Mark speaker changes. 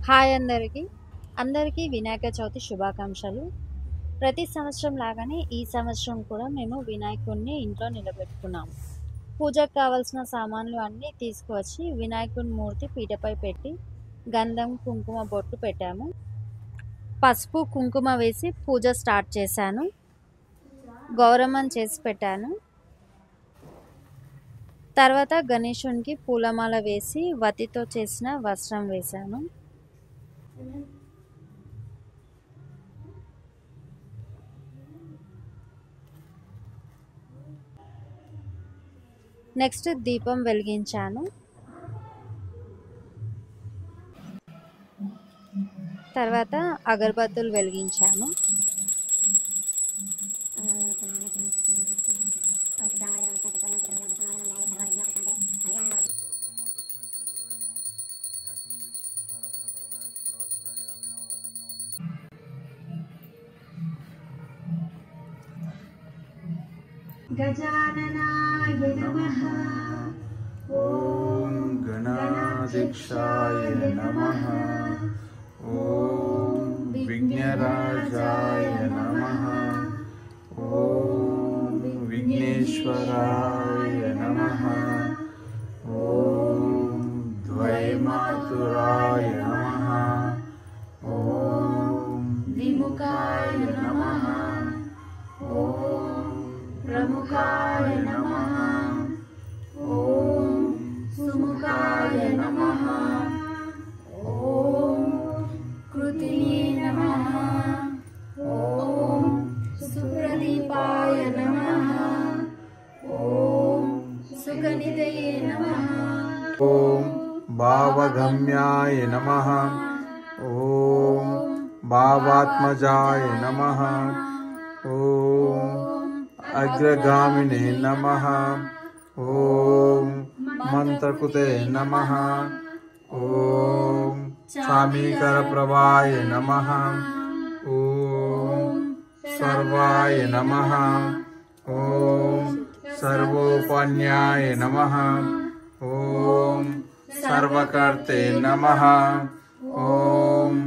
Speaker 1: Hi అందరికీ వినాయక చవితి శుభాకాంక్షలు. ప్రతి సంవత్సరం లాగానే ఈ సంవత్సరం కూడా మేము వినాయకుడిని ఇంట్లో నిలబెట్టుకున్నాము. పూజకు కావాల్సిన సామాన్లు అన్నీ తీసుకువచ్చి వినాయకుడి మూర్తి పీటపై పెట్టి గంధం, కుంకుమ బొట్టు పెట్టాము. పసుపు, కుంకుమ వేసి పూజ స్టార్ట్ చేశాను. గౌరమ్మని చేసి పెట్టాను. తర్వాత గణేశునికి పూలమాల వేసి వత్తితో చేసిన వస్త్రం వేశాను. నెక్స్ట్ దీపం వెలిగించాను. తర్వాత అగరబత్తులు వెలిగించాను.
Speaker 2: गजाननाय नमः।
Speaker 3: ॐ गणाधीशाय नमः। ॐ विघ्नराजाय नमः। ॐ विघ्नेश्वराय नमः। ॐ द्वैमातुराय नमः। ॐ
Speaker 2: विमुखाय नमः। ॐ प्रमुखाय नमः। ॐ सुमुखाय नमः। ॐ कृतिने नमः। ॐ सुप्रदीपाय नमः। ॐ सुगनिधये नमः।
Speaker 3: ॐ भावगम्याय नमः। ॐ भावात्मजाय नमः। ॐ अग्रगामिने नमः। ॐ मन्त्रकृते नमः। ॐ सामीकरप्रभाय नमः। ॐ सर्वाय नमः। ॐ सर्वोपन्याय नमः। ॐ सर्वकर्ते नमः। ॐ